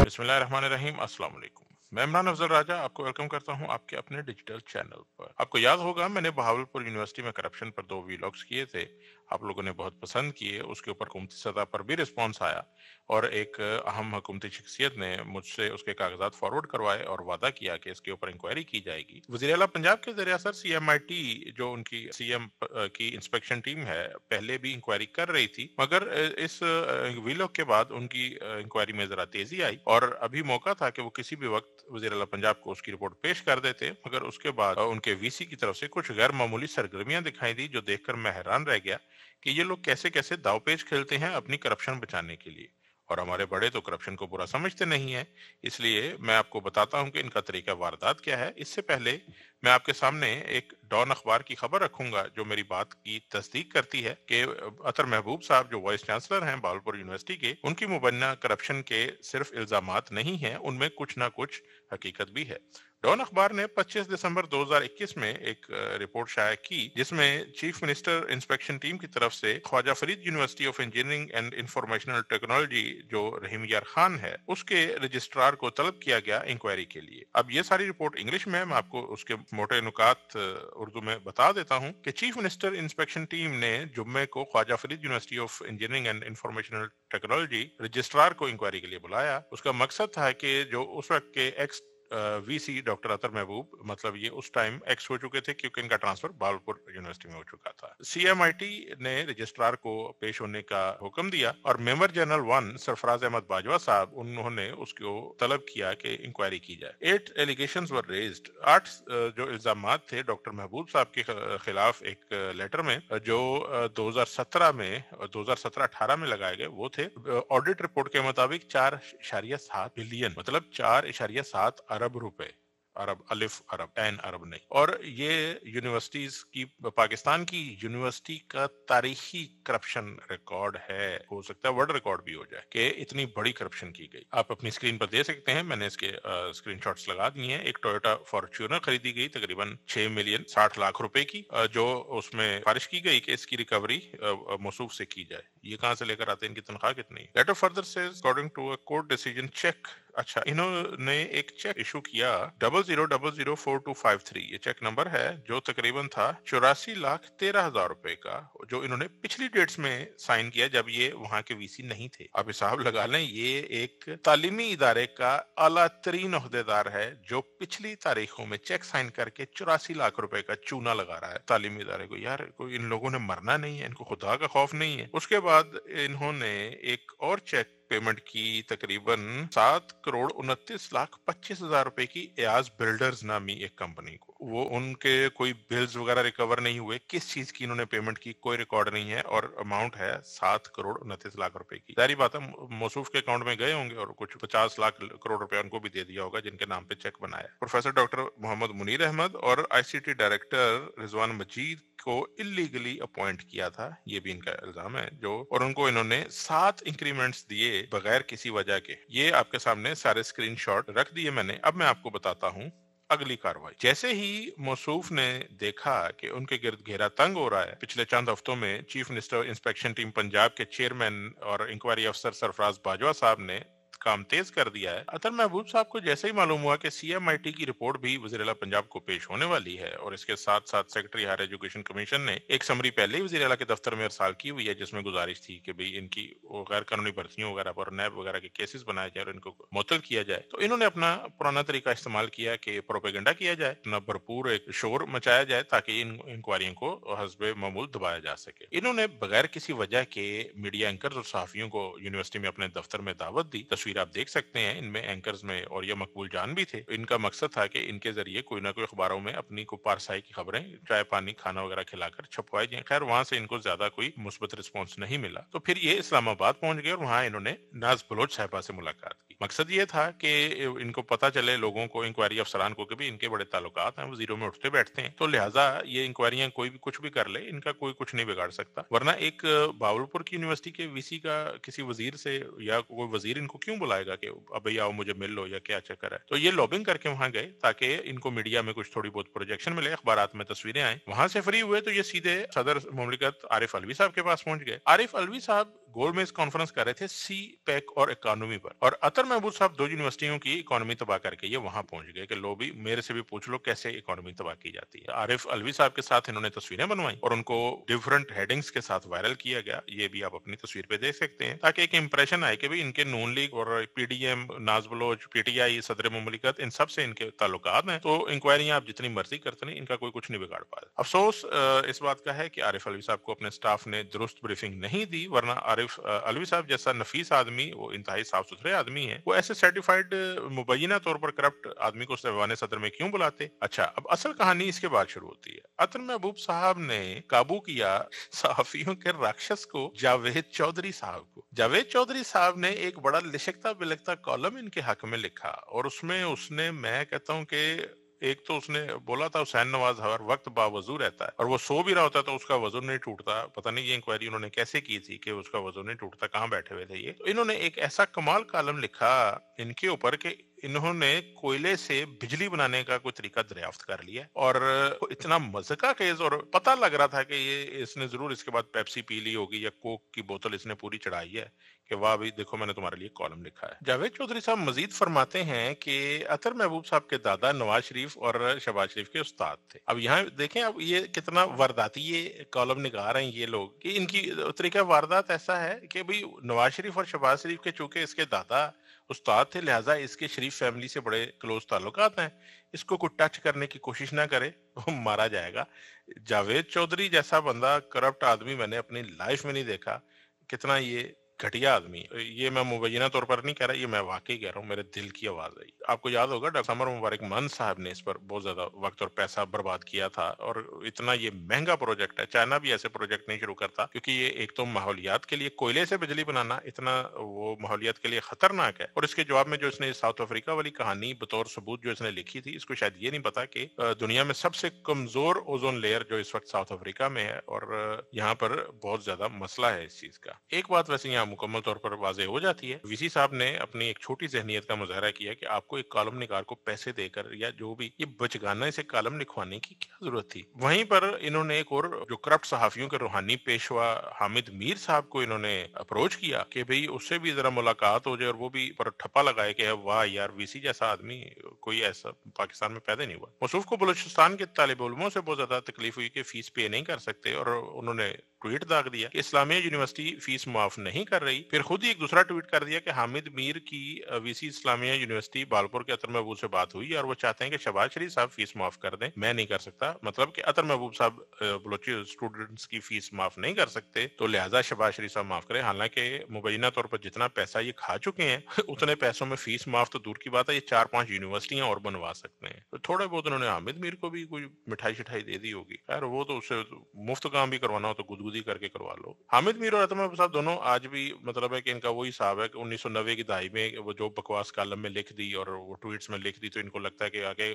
बिस्मिल्लाहिर्रहमानिर्रहीम, अस्सलाम वालेकुम। मैं इमरान अफजल राजा आपको वेलकम करता हूं आपके अपने डिजिटल चैनल पर। आपको याद होगा मैंने बहावलपुर यूनिवर्सिटी में करप्शन पर 2 वीलॉग्स किए थे। आप लोगों ने बहुत पसंद किए, उसके ऊपर हुकूमती सतह पर भी रिस्पॉन्स आया और एक अहम हुकूमती शख्सियत ने मुझसे उसके कागजात फॉरवर्ड करवाए और वादा किया कि इसके ऊपर इंक्वायरी की जाएगी। वज़ीर आला पंजाब के ज़रिए असर CMIT जो उनकी CM की इंस्पेक्शन टीम है पहले भी इंक्वायरी कर रही थी, मगर इस वीलॉग के बाद उनकी इंक्वायरी में जरा तेजी आई और अभी मौका था कि वो किसी भी वक्त वज़ीर आला पंजाब को उसकी रिपोर्ट पेश कर देते, मगर उसके बाद उनके VC की तरफ से कुछ गैर मामूली सरगर्मियां दिखाई दी जो देखकर मैं हैरान रह गया कि ये लोग कैसे कैसे दावपेच खेलते हैं अपनी करप्शन बचाने के लिए। और हमारे बड़े तो करप्शन को बुरा समझते नहीं है, इसलिए मैं आपको बताता हूं कि इनका तरीका वारदात क्या है। इससे पहले मैं आपके सामने एक डॉन अखबार की खबर रखूंगा जो मेरी बात की तस्दीक करती है कि अतर महबूब साहब जो वाइस चांसलर हैं बहावलपुर यूनिवर्सिटी के, उनकी मुबन्ना करप्शन के सिर्फ इल्जामात नहीं हैं, उनमें कुछ ना कुछ हकीकत भी है। डॉन अखबार ने 25 दिसंबर 2021 में एक रिपोर्ट शाया की जिसमें चीफ मिनिस्टर इंस्पेक्शन टीम की तरफ से Khwaja Farid University of Engineering and Informational Technology जो रहीम यार खान है उसके रजिस्ट्रार को तलब किया गया इंक्वायरी के लिए। अब ये सारी रिपोर्ट इंग्लिश में है, मैं आपको उसके मोटे नुकात उर्दू में बता देता हूं कि चीफ मिनिस्टर इंस्पेक्शन टीम ने जुम्मे को Khwaja Farid University of Engineering and Informational Technology registrar को इंक्वायरी के लिए बुलाया। उसका मकसद था कि जो उस वक्त के एक्स VC डॉक्टर अतर महबूब, मतलब ये उस टाइम एक्स हो चुके थे क्योंकि इनका ट्रांसफर बहावलपुर यूनिवर्सिटी में हो चुका था। CMIT ने रजिस्ट्रार को पेश होने का हुक्म दिया और मेंबर जनरल 1 सरफराज अहमद बाजवा साहब, उन्होंने उसको तलब किया कि इंक्वायरी की जाए। 8 एलिगेशंस वर रेज्ड, 8 जो इल्जामात थे डॉक्टर महबूब साहब के खिलाफ एक लेटर में जो 2017 में 2017-18 में लगाए गए वो थे। ऑडिट रिपोर्ट के मुताबिक 4.7 बिलियन मतलब 4.7 अरब रुपए, अरब अलिफ अरब एन अरब नहीं। और ये यूनिवर्सिटीज की, पाकिस्तान की यूनिवर्सिटी का तारीखी करप्शन रिकॉर्ड है, हो सकता है वर्ल्ड रिकॉर्ड भी हो जाए कि इतनी बड़ी करप्शन की गई। आप अपनी स्क्रीन पर दे सकते हैं, मैंने इसके स्क्रीनशॉट्स लगा दिए हैं। एक टोयोटा फॉर्च्यूनर खरीदी गई तकरीबन 6 मिलियन 60 लाख रुपए की, जो उसमें सिफारिश की गई कि इसकी रिकवरी मौसूफ से की जाए। ये कहां से लेकर आते हैं, इनकी तनख्वाह कितनी? Letter further says according to a court decision check, अच्छा इन्होंने एक चेक इशू किया 00004253, ये चेक नंबर है जो तकरीबन था 84,13,000 रुपए का, जो इन्होंने पिछली डेट्स में साइन किया जब ये वहां के VC नहीं थे। अब हिसाब लगा लें, ये एक तालीमी इदारे का आला तरीन ओहदेदार है जो पिछली तारीखों में चेक साइन करके 84 लाख रुपए का चूना लगा रहा है तालीमी इदारे को। यार कोई इन लोगों ने मरना नहीं है, इनको खुदा का खौफ नहीं है। उसके बाद इन्होंने एक और चेक पेमेंट की तकरीबन 7,29,25,000 रुपए की एयाज बिल्डर्स नामी एक कंपनी को। वो उनके कोई बिल्स वगैरह रिकवर नहीं हुए, किस चीज की इन्होंने पेमेंट की कोई रिकॉर्ड नहीं है और अमाउंट है 7,29,00,000 रुपए की। जारी बात है मौसूफ के अकाउंट में गए होंगे और कुछ 50 लाख करोड़ रुपए उनको भी दे दिया होगा जिनके नाम पे चेक बनाया। प्रोफेसर डॉक्टर मोहम्मद मुनीर अहमद और ICT डायरेक्टर रिजवान मजीद को इलीगली अपॉइंट किया था, ये भी इनका इल्जाम है जो, और उनको इन्होंने 7 इंक्रीमेंट्स दिए बगैर किसी वजह के। ये आपके सामने सारे स्क्रीनशॉट रख दिए मैंने। अब मैं आपको बताता हूं अगली कार्रवाई। जैसे ही मौसूफ ने देखा कि उनके गिर्द घेरा तंग हो रहा है, पिछले चंद हफ्तों में chief minister inspection team Punjab के चेयरमैन और इंक्वायरी अफसर सरफराज बाजवा साहब ने काम तेज कर दिया है। अतर महबूब साहब को जैसे ही मालूम हुआ कि CMIT की रिपोर्ट भी वज़ीर आला पंजाब को पेश होने वाली है और इसके साथ साथ सेक्रेटरी हायर एजुकेशन कमीशन ने एक समरी पहले ही वज़ीर आला के दफ्तर में अरसाल की हुई है जिसमें गुजारिश थी कि भाई इनकी गैर कानूनी भर्तियों वगैरह पर नैब वगैरह के केसेस बनाए जाए और इनको मुअत्तल किया जाए। तो इन्होंने अपना पुराना तरीका इस्तेमाल किया कि प्रोपेगेंडा किया जाए, अपना भरपूर एक शोर मचाया जाए ताकि इन इंक्वायरियों को हस्बे मामूल दबाया जा सके। इन्होंने बगैर किसी वजह के मीडिया एंकर्स और सहाफियों को यूनिवर्सिटी में अपने दफ्तर में दावत दी। तस्वीर आप देख सकते हैं, इनमें एंकर्स में और ये मकबूल जान भी थे। इनका मकसद था कि इनके जरिए कोई ना कोई अखबारों में अपनी को पारसाई की खबरें, चाय पानी खाना वगैरह खिलाकर छपवाई जाए। खैर वहां से इनको ज्यादा कोई मुस्बत रिस्पॉन्स नहीं मिला, तो फिर ये इस्लामाबाद पहुंच गए और वहां इन्होंने नाज बलोच साहिबा से मुलाकात की। मकसद ये था कि इनको पता चले, लोगों को, इंक्वायरी अफसरान को, कि भी इनके बड़े ताल्लुकात हैं, वजीरों में उठते बैठते हैं, तो लिहाजा ये इंक्वायरियां कोई भी कुछ भी कर ले, इनका कोई कुछ नहीं बिगाड़ सकता। वरना एक बावलपुर की यूनिवर्सिटी के वीसी का किसी वजीर से या कोई वजीर इनको क्यों बुलाएगा कि अब भैया आओ मुझे मिल लो या क्या चक्कर है। तो ये लॉबिंग करके वहां गए ताकि इनको मीडिया में कुछ थोड़ी बहुत प्रोजेक्शन मिले, अखबारात में तस्वीरें आए। वहां से फ्री हुए तो ये सीधे सदर मुमलिकत आरिफ अलवी साहब के पास पहुंच गए। आरिफ अलवी साहब गोल में इस कॉन्फ्रेंस कर रहे थे सी पैक और इकोनॉमी पर, और अतर महमूद साहब दो यूनिवर्सिटियों की इकोनॉमी तबाह करके ये वहां पहुंच गए कि लो भी मेरे से भी पूछ लो कैसे इकोनॉमी तबाह की जाती है। आरिफ अलवी साहब के साथ इन्होंने तस्वीरें बनवाई और उनको डिफरेंट हेडिंग्स के साथ वायरल किया गया। ये भी आप अपनी तस्वीर पे देख सकते हैं, ताकि एक इंप्रेशन आए कि भाई इनके नून लीग और पीडीएम, नाज बलोच, पीटीआई, सदर मुमलिकत, इन सब से इनके ताल्लुकात हैं। तो इंक्वायरियां आप जितनी मर्जी करते हैं, इनका कोई कुछ नहीं बिगाड़ पाया। अफसोस इस बात का है कि आरिफ अलवी साहब को अपने स्टाफ ने दुरुस्त ब्रीफिंग नहीं दी, वरना आरिफ अलवी साहब जैसा नफीस आदमी, वो इंतहाई साफ सुथरे आदमी है, वो ऐसे सर्टिफाइड मुबैना तौर पर करप्ट आदमी को ऐवान सदर में क्यों बुलाते। अच्छा, अब असल कहानी इसके बाद शुरू होती है। अतर महबूब साहब ने काबू किया सहाफियों के राक्षस को, जावेद चौधरी साहब को। जावेद चौधरी साहब ने एक बड़ा लिशकता बिलकता कॉलम इनके हक में लिखा, और उसमें उसने, मैं कहता हूं कि एक तो उसने बोला था हुसैन नवाज हर वक्त बावजू रहता है, और वो सो भी रहा होता तो उसका वजन नहीं टूटता। पता नहीं ये इंक्वायरी उन्होंने कैसे की थी कि उसका वजन नहीं टूटता, कहाँ बैठे हुए थे ये। तो इन्होंने एक ऐसा कमाल कॉलम लिखा इनके ऊपर कि इन्होंने कोयले से बिजली बनाने का कोई तरीका दरियाफ्त कर लिया, और इतना मज़े खेज, और पता लग रहा था कि ये इसने जरूर इसके बाद पेप्सी पी ली होगी या कोक की बोतल इसने पूरी चढ़ाई है कि वाह भाई देखो मैंने तुम्हारे लिए कॉलम लिखा है। जावेद चौधरी साहब मजीद फरमाते हैं कि अतर महबूब साहब के दादा नवाज शरीफ और शहबाज शरीफ के उस्ताद थे। अब यहाँ देखें, अब ये कितना वारदाती ये कॉलम निकाल रहे हैं ये लोग, कि इनकी तरीका वारदात ऐसा है कि भाई नवाज शरीफ और शहबाज शरीफ के चूंकि इसके दादा उस्ताद थे, लिहाजा इसके शरीफ फैमिली से बड़े क्लोज ताल्लुकात हैं, इसको कोई टच करने की कोशिश ना करे तो मारा जाएगा। जावेद चौधरी जैसा बंदा, करप्ट आदमी मैंने अपनी लाइफ में नहीं देखा। कितना ये घटिया आदमी है। ये मैं मुबैना तौर पर नहीं कह रहा, ये मैं वाकई कह रहा हूँ, मेरे दिल की आवाज है। आपको याद होगा डॉक्टर समर मुबारक मान साहब ने इस पर बहुत ज्यादा वक्त और पैसा बर्बाद किया था, और इतना ये महंगा प्रोजेक्ट है, चाइना भी ऐसे प्रोजेक्ट नहीं शुरू करता, क्योंकि ये एक तो माहौलियात के लिए, कोयले से बिजली बनाना इतना वो माहौलियात के लिए खतरनाक है। और इसके जवाब में जो इसने साउथ अफ्रीका वाली कहानी बतौर सबूत जो इसने लिखी थी, इसको शायद ये नहीं पता कि दुनिया में सबसे कमजोर ओजोन लेयर जो इस वक्त साउथ अफ्रीका में है, और यहाँ पर बहुत ज्यादा मसला है इस चीज का। एक बात वैसे यहाँ मुकम्मल तौर पर वाज़ेह हो जाती है, वीसी साहब ने अपनी एक छोटी ज़हनियत का मुज़ाहरा किया कि आपको एक कॉलम निगार को पैसे देकर या जो भी, ये बचगाना से कॉलम लिखवाने की क्या जरूरत थी। वहीं पर इन्होंने एक और जो करप्ट सहाफियों के रूहानी पेशवा हामिद मीर साहब को इन्होंने अप्रोच किया कि भाई उससे भी जरा मुलाकात हो जाए, और वो भी पर ठप्पा लगाए कि वाह यार, वीसी जैसा आदमी कोई ऐसा पाकिस्तान में पैदा नहीं हुआ। मसूफ को बलूचिस्तान के तालिब उलमों से बहुत ज्यादा तकलीफ हुई कि फीस पे नहीं कर सकते, और उन्होंने ट्वीट दाग दिया कि इस्लामिया यूनिवर्सिटी फीस माफ नहीं कर रही। फिर खुद ही एक दूसरा ट्वीट कर दिया कि हामिद मीर की वीसी इस्लामिया यूनिवर्सिटी बालपुर के अतर महबूब से बात हुई और वो चाहते हैं कि शहबाज शरीफ साहब फीस माफ कर दें, मैं नहीं कर सकता। मतलब कि अतर महबूब साहब बलोची स्टूडेंट्स की फीस माफ नहीं कर सकते, तो लिहाजा शहबाज शरीफ साहब माफ करें। हालांकि मुबैना तौर पर जितना पैसा ये खा चुके हैं उतने पैसों में फीस माफ तो दूर की बात है, ये 4-5 यूनिवर्सिटियां और बनवा सकते हैं। तो थोड़ा बहुत उन्होंने हामिद मीर को भी कोई मिठाई शिठाई दे दी होगी, यार वो तो उससे मुफ्त काम भी करवाना हो तो गुदगुदी करके करवा लो। हामिद मीर और अतर महबूब साहब दोनों आज भी मतलब है कि इनका वही हिसाब है कि 1990 की दहाई में वो जो बकवास कॉलम में लिख दी और वो ट्वीट्स में लिख दी, तो इनको लगता है कि आगे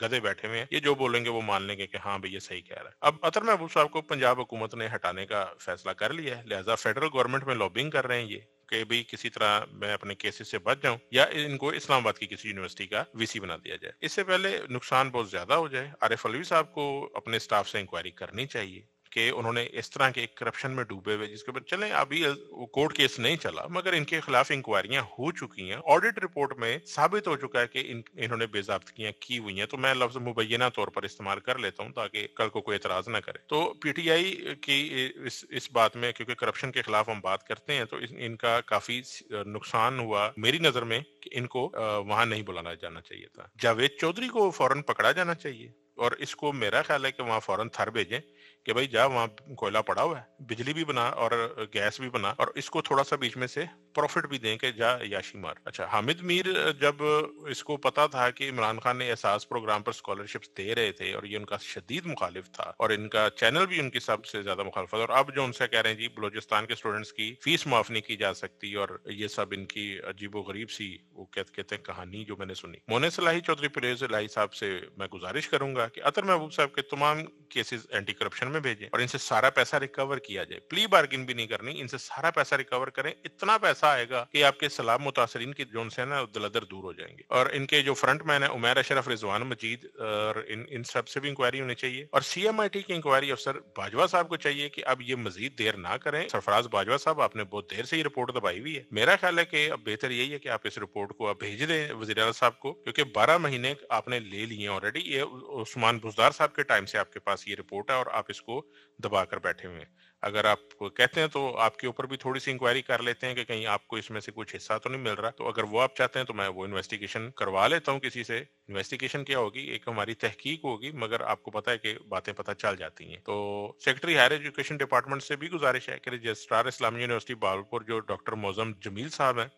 गधे बैठे हुए हैं, ये जो बोलेंगे वो मान लेंगे कि हाँ भाई ये सही कह रहा है। अब अतर महबूब साहब को पंजाब हुकूमत ने हटाने का फैसला कर लिया है, लिहाजा फेडरल गवर्नमेंट में लॉबिंग कर रहे हैं ये कि भाई किसी तरह मैं अपने केसेस से बच जाऊं या इनको इस्लामाबाद की किसी यूनिवर्सिटी का वीसी बना दिया जाए। इससे पहले नुकसान बहुत ज्यादा हो जाए, आरिफ अलवी साहब को अपने स्टाफ से इंक्वायरी करनी चाहिए कि उन्होंने इस तरह के करप्शन में डूबे हुए, जिसके ऊपर चलें अभी वो कोर्ट केस नहीं चला मगर इनके खिलाफ इंक्वायरियां हो चुकी हैं, ऑडिट रिपोर्ट में साबित हो चुका है कि इन्होंने बेजाब्तगियां की हुई हैं। तो मैं लफ्ज मुबैना तौर पर इस्तेमाल कर लेता हूं ताकि कल को कोई एतराज ना करे। तो पीटीआई की इस बात में, क्योंकि करप्शन के खिलाफ हम बात करते हैं, तो इनका काफी नुकसान हुआ मेरी नजर में कि इनको वहां नहीं बुलाना जाना चाहिए था। जावेद चौधरी को फौरन पकड़ा जाना चाहिए और इसको मेरा ख्याल है कि वहां फौरन थर भेजें कि भाई जा वहां कोयला पड़ा हुआ है, बिजली भी बना और गैस भी बना, और इसको थोड़ा सा बीच में से प्रॉफिट भी दें कि जा याशी मार। अच्छा, हामिद मीर जब इसको पता था कि इमरान खान ने एहसास प्रोग्राम पर स्कॉलरशिप्स दे रहे थे और ये उनका शदीद मुखालिफ था और इनका चैनल भी उनकी सबसे ज्यादा मुखालफत, और अब जो उनसे कह रहे हैं जी बलोचिस्तान के स्टूडेंट्स की फीस माफ नहीं की जा सकती और ये सब इनकी अजीबो गरीब सी वो कहते हैं कहानी जो मैंने सुनी। मोने सलाही चौधरी परवेज इलाही साहब से मैं गुजारिश करूंगा कि अतर महबूब साहब के तमाम केसेस एंटी करप्शन में भेजें और इनसे सारा पैसा रिकवर किया जाए। प्ली बार्गिन भी नहीं करनी, इनसे सारा पैसा रिकवर करें। इतना पैसा आएगा कि आपके सलाम मुतासरीन की जोन से ना दलदर दूर हो जाएंगे। और इनके जो फ्रंट मैन है उमैर अशरफ, रिजवान मजीद, और इन सब से भी इंक्वायरी होनी चाहिए। और सीएमआईटी के इंक्वायरी अफसर बाजवा साहब को चाहिए कि अब ये मजीद देर ना करें। सरफराज बाजवा साहब, आपने बहुत देर से ये रिपोर्ट दबाई हुई है। मेरा ख्याल है कि अब बेहतर यही है कि आप इस रिपोर्ट को आप भेज दें वज़ीर आला साहब को, क्योंकि 12 महीने आपने ले लिए ऑलरेडी। ये उस्मान बुज़दार साहब के टाइम से आपके पास ये रिपोर्ट है और आप इसको दबा कर बैठे हुए हैं। अगर आप कहते हैं तो आपके ऊपर भी थोड़ी सी इंक्वायरी कर लेते हैं कि कहीं आपको इसमें से कुछ हिस्सा तो नहीं मिल रहा। तो अगर वो आप चाहते हैं तो मैं वो इन्वेस्टिगेशन करवा लेता हूँ किसी से। इन्वेस्टिगेशन क्या होगी, एक हमारी तहकीक होगी, मगर आपको पता है कि बातें पता चल जाती हैं। तो सेक्रेटरी हायर एजुकेशन डिपार्टमेंट से भी गुजारिश है कि रजिस्ट्रार इस्लामी यूनिवर्सिटी बावलपुर जो डॉक्टर मौजम जमील साहब हैं,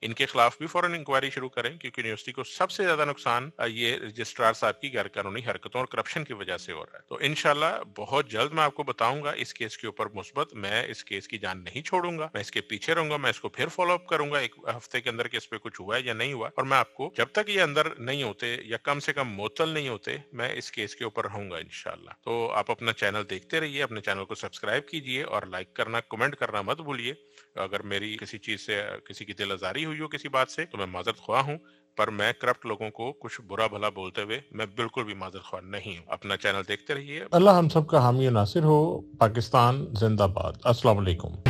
इनके खिलाफ भी फौरन इंक्वायरी शुरू करें, क्योंकि यूनिवर्सिटी को सबसे ज्यादा नुकसान ये रजिस्ट्रार साहब की गैर कानूनी हरकतों और करप्शन की वजह से हो रहा है। तो इंशाल्लाह बहुत जल्द मैं आपको बताऊंगा इस केस के ऊपर मुस्बत। मैं इस केस की जान नहीं छोड़ूंगा, मैं इसके पीछे रहूंगा, मैं इसको फिर फॉलो अप करूंगा एक हफ्ते के अंदर कि इस पे कुछ हुआ है या नहीं हुआ। और मैं आपको जब तक ये अंदर नहीं होते या कम से कम मुअत्तल नहीं होते, मैं इस केस के ऊपर रहूंगा इंशाल्लाह। तो आप अपना चैनल देखते रहिए, अपने चैनल को सब्सक्राइब कीजिए और लाइक करना, कमेंट करना मत भूलिए। अगर मेरी किसी चीज से किसी की दिल आजारी हुई हो किसी बात से तो मैं माजरत ख्वाह हूँ, पर मैं करप्ट लोगों को कुछ बुरा भला बोलते हुए मैं बिल्कुल भी माजरत ख्वाह नहीं हूँ। अपना चैनल देखते रहिए। अल्लाह हम सब का हामी नासिर हो। पाकिस्तान जिंदाबाद। अस्सलाम वालेकुम।